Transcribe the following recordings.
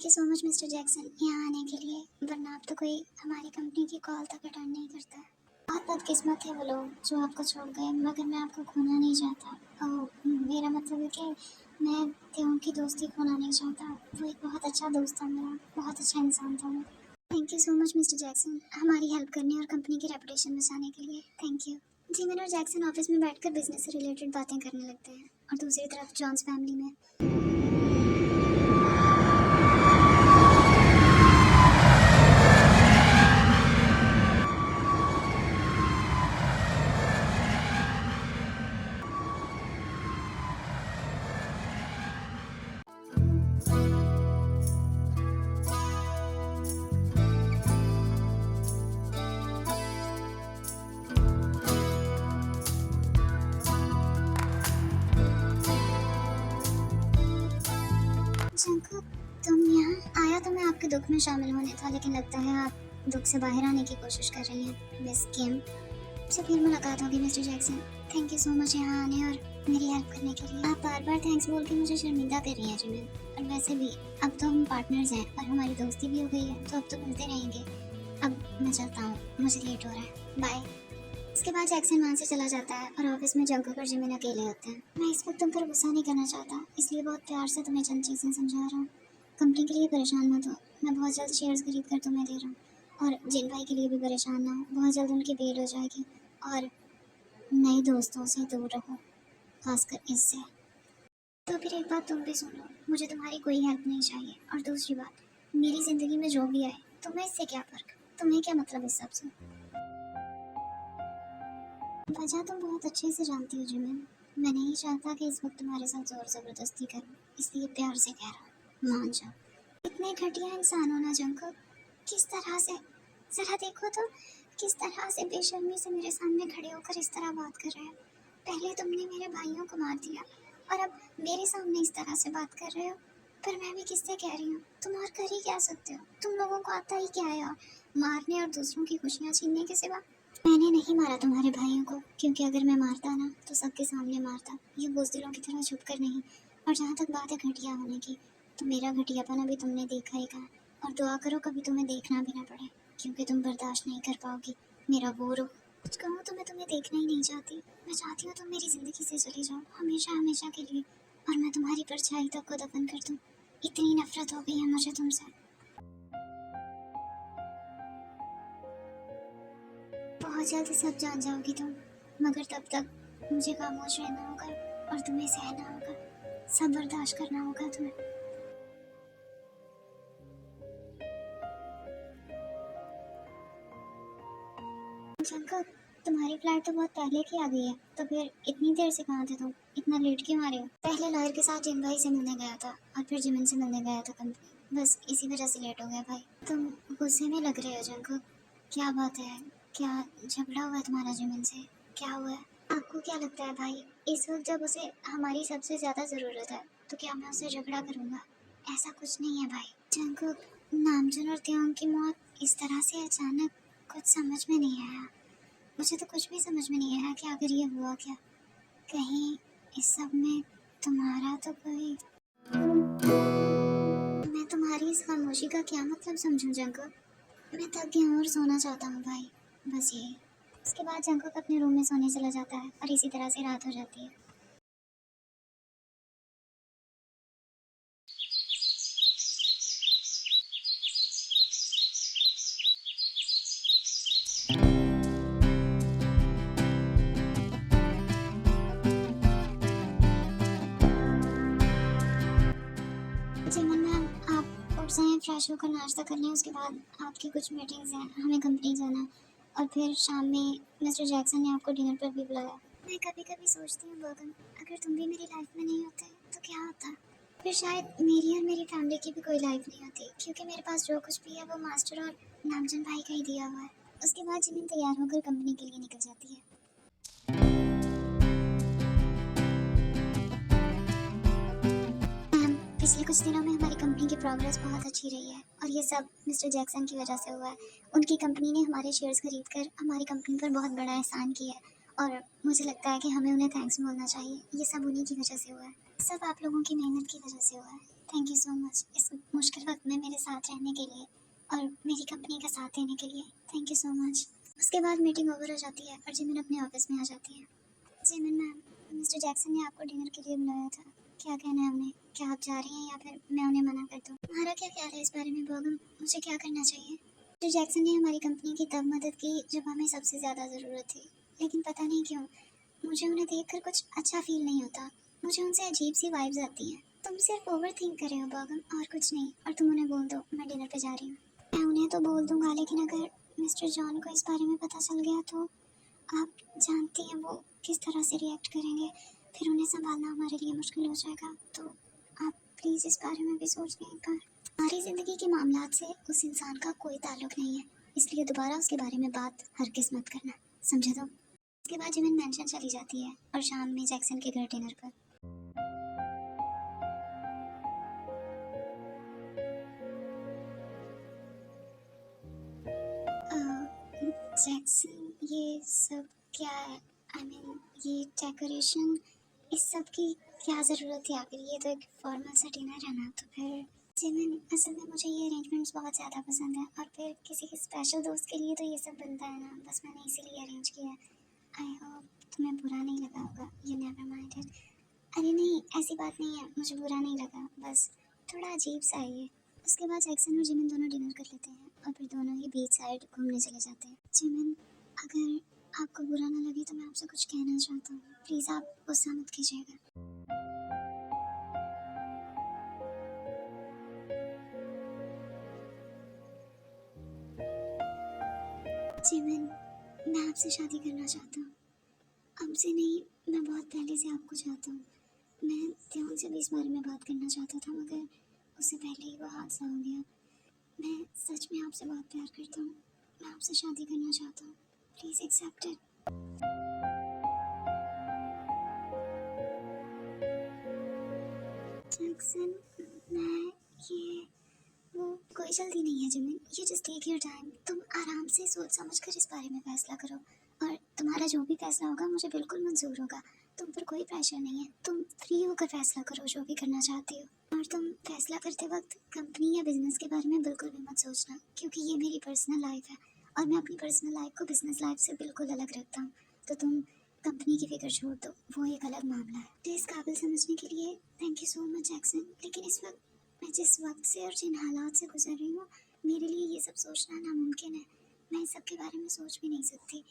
Thank you so much mister Jackson यहाँ आने के लिए, वरना अब तो कोई हमारी कंपनी की कॉल तक अटेंड नहीं करता है। बहुत बदकिस्मत है वो लोग जो आपको छोड़ गए, मगर मैं आपको खोना नहीं चाहता। और मेरा मतलब है कि मैं त्यों की दोस्ती खोना नहीं चाहता। वो एक बहुत अच्छा दोस्त था मेरा, बहुत अच्छा इंसान था वो। Thank you so much mister Jackson हमारी हेल्प करने और कंपनी की रेपुटेशन बचाने के लिए। Thank you. जिमिन और जैक्सन ऑफिस में बैठकर बिजनेस से रिलेटेड बातें करने लगते हैं और दूसरी तरफ जॉन्स फैमिली में जंकुक, तुम यहाँ आया तो मैं आपके दुख में शामिल होने था, लेकिन लगता है आप दुख से बाहर आने की कोशिश कर रही हैं। मिस किम से फिर मुलाकात होगी mister Jackson. Thank you so much यहाँ आने और मेरी हेल्प करने के लिए। आप बार बार थैंक्स बोल के मुझे शर्मिंदा कर रही हैं जिमिन। और वैसे भी अब तो हम पार्टनर्स हैं और हमारी दोस्ती भी हो गई है, तो अब तो मिलते रहेंगे। अब मैं चलता हूँ, मुझे लेट हो रहा है, बाय। इसके बाद जैक्सन वहाँ से चला जाता है और ऑफिस में जंकुक और जिमिन अकेले होते हैं। मैं इस वक्त तुम पर गुस्सा नहीं करना चाहता, इसलिए बहुत प्यार से तुम्हें चंद चीज़ें समझा रहा हूँ। कंपनी के लिए परेशान मत हो, मैं बहुत जल्द शेयर्स खरीद कर तुम्हें दे रहा हूँ। और जिन भाई के लिए भी परेशान ना हो, बहुत जल्द उनकी बेल हो जाएगी। और नए दोस्तों से दूर रहो, खासकर इससे। तो फिर एक बात तुम भी सुन लो, मुझे तुम्हारी कोई हेल्प नहीं चाहिए। और दूसरी बात, मेरी ज़िंदगी में जो भी आए, तुम्हें इससे क्या फ़र्क, तुम्हें क्या मतलब इस सब से। वजह तुम बहुत अच्छे से जानती हो जिमिन। मैं नहीं चाहता कि इस वक्त तुम्हारे साथ जोर ज़बरदस्ती करूं, इसलिए प्यार से कह रहा हूं, मान जाओ। इतने घटिया इंसान हो ना जंकुक, किस तरह से, जरा देखो तो किस तरह से बेशर्मी से मेरे सामने खड़े होकर इस तरह बात कर रहे हैं। पहले तुमने मेरे भाइयों को मार दिया और अब मेरे सामने इस तरह से बात कर रहे हो। पर मैं भी किससे कह रही हूँ, तुम और कर ही क्या सकते हो। तुम लोगों को आता ही क्या है और मारने और दूसरों की खुशियाँ छीनने के सिवा। मैंने नहीं मारा तुम्हारे भाइयों को, क्योंकि अगर मैं मारता ना तो सबके सामने मारता, ये बुज़दिलों की तरह छुप कर नहीं। और जहाँ तक बात है घटिया होने की, तो मेरा घटियापन अभी तुमने देखा ही कहा। और दुआ करो कभी तुम्हें देखना भी ना पड़े, क्योंकि तुम बर्दाश्त नहीं कर पाओगी मेरा वो रुख। कुछ कहूँ तो मैं तुम्हें देखना ही नहीं चाहती। मैं चाहती हूँ तुम मेरी ज़िंदगी से चली जाओ, हमेशा हमेशा के लिए, और मैं तुम्हारी परछाई तक को दफन कर दूँ। इतनी नफरत हो गई है मुझे तुमसे। बहुत जल्द सब जान जाओगी तुम, मगर तब तक मुझे खामोश रहना होगा और तुम्हें सहना होगा, सब बर्दाश्त करना होगा तुम्हें। जंकुक, तुम्हारी फ्लाइट तो बहुत पहले की आ गई है, तो फिर इतनी देर से कहाँ थे तुम, इतना लेट क्यों आ रहे हो। पहले लॉयर के साथ जिन भाई से मिलने गया था और फिर जिमिन से मिलने गया था कंपनी, बस इसी वजह से लेट हो गया भाई। तुम गुस्से में लग रहे हो जंकुक, क्या बात है, क्या झगड़ा हुआ है तुम्हारा जिमिन से, क्या हुआ है। आपको क्या लगता है भाई, इस वक्त जब उसे हमारी सबसे ज़्यादा ज़रूरत है, तो क्या मैं उससे झगड़ा करूँगा। ऐसा कुछ नहीं है भाई। जंकुक, नामजुन और त्योंग की मौत इस तरह से अचानक, कुछ समझ में नहीं आया। मुझे तो कुछ भी समझ में नहीं आया कि आखिर ये हुआ क्या। कहीं इस सब में तुम्हारा तो कोई। मैं तुम्हारी इस खामोशी का क्या मतलब समझूं जंकुक। मैं थक गया हूँ और सोना चाहता हूँ भाई, बस यही। उसके बाद जंकुक अपने रूम में सोने चला जाता है और इसी तरह से रात हो जाती है। जिमिन मैम, आप उठ जाएं, फ्रेश होकर नाश्ता कर लें। उसके बाद आपकी कुछ मीटिंग्स हैं, हमें कंपनी जाना है। और फिर शाम में मिस्टर जैक्सन ने आपको डिनर पर भी बुलाया। मैं कभी कभी सोचती हूँ बर्गन, अगर तुम भी मेरी लाइफ में नहीं होते तो क्या होता। फिर शायद मेरी और मेरी फैमिली की भी कोई लाइफ नहीं होती, क्योंकि मेरे पास जो कुछ भी है वो मास्टर और नामजन भाई का ही दिया हुआ है। उसके बाद जिमिन तैयार होकर कंपनी के लिए निकल जाती है। पिछले कुछ दिनों में हमारी कंपनी की प्रोग्रेस बहुत अच्छी रही है और ये सब मिस्टर जैक्सन की वजह से हुआ है। उनकी कंपनी ने हमारे शेयर्स खरीद कर हमारी कंपनी पर बहुत बड़ा एहसान किया है और मुझे लगता है कि हमें उन्हें थैंक्स बोलना चाहिए। ये सब उन्हीं की वजह से हुआ है, सब आप लोगों की मेहनत की वजह से हुआ है। थैंक यू सो मच इस मुश्किल वक्त में मेरे साथ रहने के लिए और मेरी कंपनी का साथ देने के लिए। Thank you so much. उसके बाद मीटिंग ओवर हो जाती है और जिमिन अपने ऑफिस में आ जाती है। जिमिन मैम, मिस्टर जैक्सन ने आपको डिनर के लिए बुलाया था, क्या कहना है उन्हें? क्या आप जा रही हैं या फिर मैं उन्हें मना कर दूँ? तुम्हारा क्या ख्याल है इस बारे में बोगम? मुझे क्या करना चाहिए? मिस्टर जैक्सन ने हमारी कंपनी की तब मदद की जब हमें सबसे ज़्यादा ज़रूरत थी, लेकिन पता नहीं क्यों मुझे उन्हें देखकर कुछ अच्छा फील नहीं होता। मुझे उनसे अजीब सी वाइब्स आती हैं। तुम सिर्फ ओवर थिंक कर रहे हो बोगम, और कुछ नहीं। और तुम उन्हें बोल दो मैं डिनर पे जा रही हूँ। मैं उन्हें तो बोल दूंगा, लेकिन अगर मिस्टर जॉन को इस बारे में पता चल गया तो आप जानती हैं वो किस तरह से रिएक्ट करेंगे। फिर उन्हें संभालना हमारे लिए मुश्किल हो जाएगा। तो आप प्लीज़ इस बारे में भी सोच लें एक बार। हमारी ज़िंदगी के मामलात से उस इंसान का कोई ताल्लुक नहीं है, इसलिए दोबारा उसके बारे में बात हरगिज़ मत करना, समझे? तो उसके बाद जिमिन मेंशन चली जाती है और शाम में जैक्सन के घर डिनर पर। जैक्सन, ये सब क्या है? आई मीन ये डेकोरेशन, इस सब की क्या ज़रूरत थी आखिर? ये तो एक फॉर्मल सा डिनर है ना। तो फिर जिमिन, असल में मुझे ये अरेंजमेंट्स बहुत ज़्यादा पसंद है, और फिर किसी के स्पेशल दोस्त के लिए तो ये सब बनता है ना, बस मैंने इसीलिए अरेंज किया है। आई होप तुम्हें बुरा नहीं लगा होगा। You never minded. अरे नहीं, ऐसी बात नहीं है, मुझे बुरा नहीं लगा, बस थोड़ा अजीब सा है ये। उसके बाद जैक्सन और जिमिन दोनों डिनर कर लेते हैं और फिर दोनों ही बीच साइड घूमने चले जाते हैं। जिमिन, अगर आपको बुरा ना लगे तो मैं आपसे कुछ कहना चाहता हूँ, प्लीज़ आप गुस्सा मत कीजिएगा। जिमिन, मैं आपसे शादी करना चाहता हूँ। हमसे नहीं, मैं बहुत पहले से आपको चाहता हूँ। मैं ध्यान से भी इस बारे में बात करना चाहता था, मगर उससे पहले ही वो हादसा हो गया। मैं सच में आपसे बहुत प्यार करता हूँ। मैं आपसे शादी करना चाहता हूँ। Please accept it. जैक्सन, मैं ये वो कोई जल्दी नहीं है Jimin, you just take your time. तुम आराम से सोच समझ कर इस बारे में फैसला करो, और तुम्हारा जो भी फैसला होगा मुझे बिल्कुल मंजूर होगा। तुम पर कोई प्रेशर नहीं है, तुम फ्री होकर फैसला करो जो भी करना चाहती हो। और तुम फैसला करते वक्त कंपनी या बिजनेस के बारे में बिल्कुल भी मत सोचना, क्योंकि ये मेरी पर्सनल लाइफ है और मैं अपनी पर्सनल लाइफ को बिजनेस लाइफ से बिल्कुल अलग रखता हूँ। तो तुम कंपनी की फिक्र छोड़ दो, वो एक अलग मामला है। तो इस काबिल समझने के लिए thank you so much Jackson, लेकिन इस वक्त मैं जिस वक्त से और जिन हालात से गुजर रही हूँ, मेरे लिए ये सब सोचना नामुमकिन है। मैं इस सब के बारे में सोच भी नहीं सकती।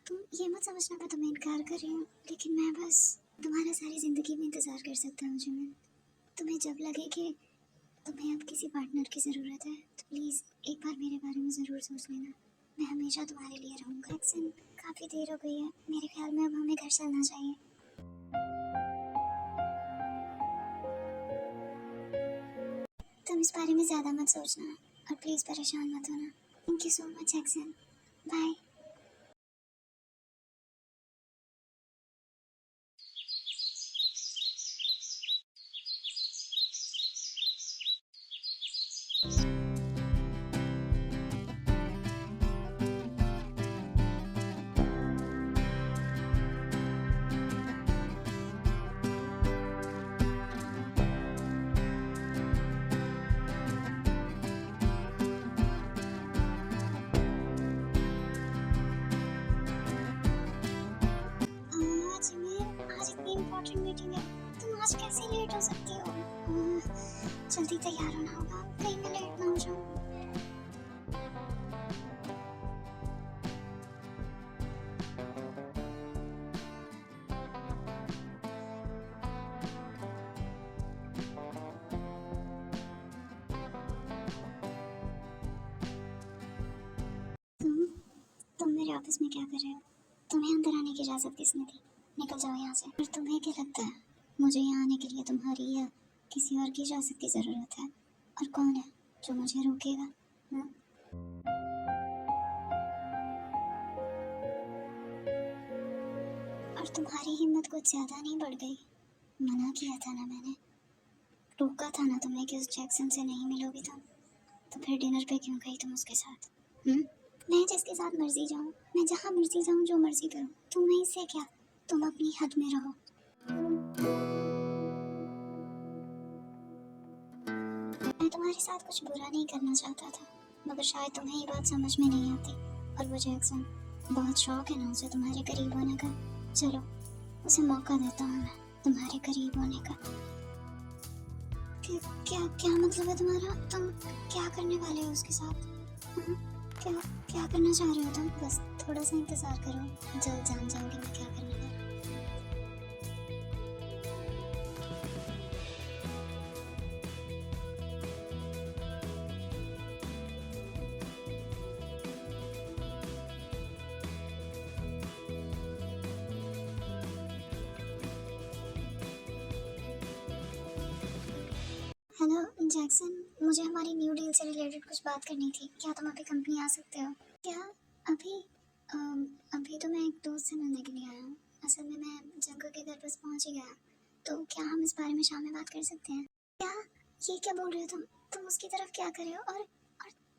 तुम ये मत समझना मैं तुम्हें इनकार कर रही हूँ, लेकिन मैं बस तुम्हारा सारी ज़िंदगी में इंतज़ार कर सकता हूँ जिमिन। तुम्हें जब लगे कि तुम्हें अब किसी पार्टनर की ज़रूरत है तो प्लीज़ एक बार मेरे बारे में ज़रूर सोच लेना। मैं हमेशा तुम्हारे लिए रहूँगा। एक्सन, काफ़ी देर हो गई है, मेरे ख्याल में अब हमें घर चलना चाहिए। तुम इस बारे में ज़्यादा मत सोचना और प्लीज़ परेशान मत होना। थैंक यू सो मच एक्सन, बाय। जिमिन, आज इतनी इम्पोर्टेंट मीटिंग है, तुम आज कैसे लेट हो सकती हो? जल्दी तैयार होना होगा, कहीं मैं लेट ना हो जाऊँ। तुम तुम मेरे ऑफिस में क्या कर रहे हो? तुम्हें अंदर आने की इजाज़त किसने दी? निकल जाओ यहाँ से। फिर तुम्हें क्या लगता है मुझे यहाँ आने के लिए तुम्हारी या किसी और की इजाज़त की ज़रूरत है? और कौन है जो मुझे रोकेगा? हाँ? और तुम्हारी हिम्मत कुछ ज़्यादा नहीं बढ़ गई? मना किया था ना मैंने, रोका था ना तुम्हें कि उस जैक्सन से नहीं मिलोगी तुम, तो फिर डिनर पे क्यों गई तुम उसके साथ? मैं जिसके साथ मर्जी जाऊँ, मैं जहाँ मर्जी जाऊँ, जो मर्जी करूँ, तुम्हें इससे क्या? तुम अपनी हद में रहो। मैं तुम्हारे साथ कुछ बुरा नहीं करना चाहता था, मगर शायद तुम्हें ये बात समझ में नहीं आती। और वो जैक्सन, बहुत शौक है ना उसे तुम्हारे करीब होने का। चलो उसे मौका देता हूँ मैं तुम्हारे करीब होने का। क्या क्या मतलब है तुम्हारा? तुम क्या करने वाले हो उसके साथ? क्या क्या करना चाह रहे हो तुम? बस थोड़ा सा इंतजार करो, जल्द जान जाओगे मैं क्या करने वाला। हेलो जैक्सन, मुझे हमारी न्यू डील से रिलेटेड कुछ बात करनी थी। क्या तुम अभी कंपनी आ सकते हो? क्या अभी? अभी तो मैं एक दोस्त से मिलने के लिए आया हूँ। असल में मैं जंगल के घर बस पहुँच ही गया, तो क्या हम इस बारे में शाम में बात कर सकते हैं? क्या? ये क्या बोल रहे हो तुम उसकी तरफ क्या कर रहे हो? और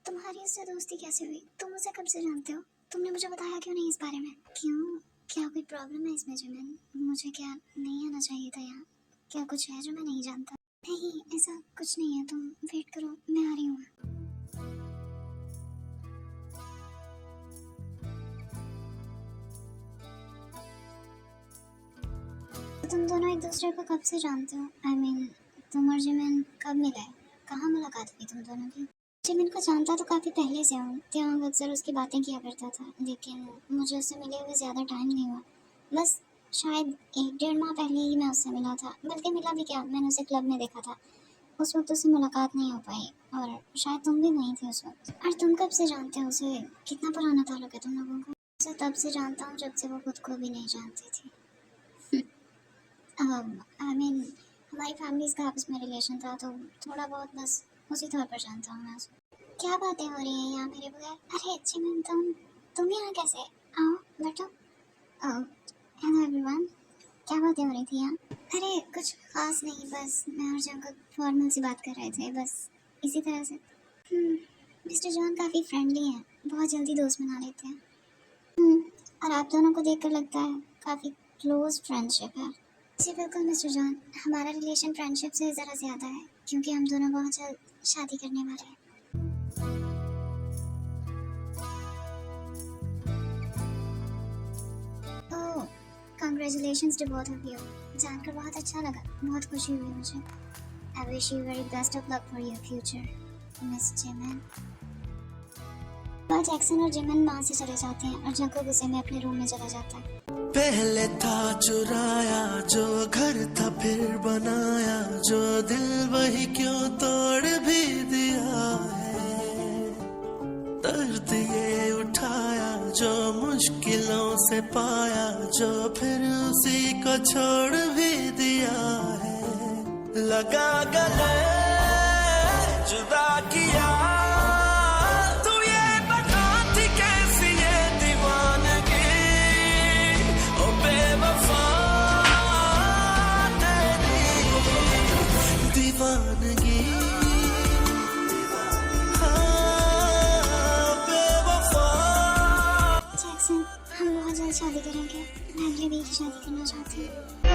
तुम्हारी उससे दोस्ती कैसे हुई? तुम उसे कब से जानते हो? तुमने मुझे बताया क्यों नहीं इस बारे में? क्यों? क्या कोई प्रॉब्लम है इसमें जिमिन? मुझे क्या नहीं आना चाहिए था यहाँ? क्या कुछ है जो मैं नहीं जानता? नहीं, ऐसा कुछ नहीं है, तुम वेट करो, मैं आ रही हूँ। तो तुम दोनों एक दूसरे को कब से जानते हो? I mean, तुम और जिमिन कब मिले? कहाँ मुलाकात हुई तुम दोनों की? जिमिन को जानता तो काफ़ी पहले से हूँ, त्याग अक्सर उसकी बातें किया करता था, लेकिन मुझे उससे मिले हुए ज़्यादा टाइम नहीं हुआ। बस शायद 1-1.5 माह पहले ही मैं उससे मिला था, बल्कि मिला भी क्या, मैंने उसे क्लब में देखा था। उस वक्त उससे मुलाकात नहीं हो पाई, और शायद तुम भी नहीं थे उस वक्त। और तुम कब से जानते हो उसे? कितना पुराना ताल्लुक है तुम लोगों का? उसे तब से जानता हूँ जब से वो खुद को भी नहीं जानती थी। आई मीन, हमारी फैमिलीज का आपस में रिलेशन था, तो थोड़ा बहुत बस उसी तौर पर जानता हूँ मैं उसे। क्या बातें हो रही हैं यहाँ मेरे बगैर? अरे जिमिन, तुम यहाँ कैसे? आओ बैठो। हेलो एवरीवन, क्या बातें हो रही थी यहाँ? अरे कुछ खास नहीं, बस मैं और जंगल फॉर्मल सी बात कर रहे थे, बस इसी तरह से। मिस्टर जॉन काफ़ी फ्रेंडली हैं, बहुत जल्दी दोस्त बना लेते हैं। और आप दोनों को देखकर लगता है काफ़ी क्लोज फ्रेंडशिप है। जी बिल्कुल मिस्टर जॉन, हमारा रिलेशन फ्रेंडशिप से ज़रा ज़्यादा है, क्योंकि हम दोनों बहुत जल्द शादी करने वाले हैं। Oh, congratulations to both of you. जानकर बहुत अच्छा लगा, बहुत खुशी हुई मुझे। I wish you very best of luck for your future, Miss Jimin. बाद जैक्सन और जिमिन वहाँ से चले जाते हैं और जंगल गुस्से में अपने रूम में चला जाता है। पहले था चुराया जो घर था, फिर बनाया जो दिल, वही क्यों तोड़ भी दिया है। दर्द ये उठाया जो मुश्किलों से पाया, जो फिर उसी को छोड़ भी दिया है। लगा गले जुदा किया, तू ये बता थी कैसी ये दीवानगी, ओ बेवफा तेरी दीवानगी। हाँ बेवफा। जैक्सन, हम बहुत जल्द शादी करेंगे। मैं अगले वीक शादी करना चाहती हूँ।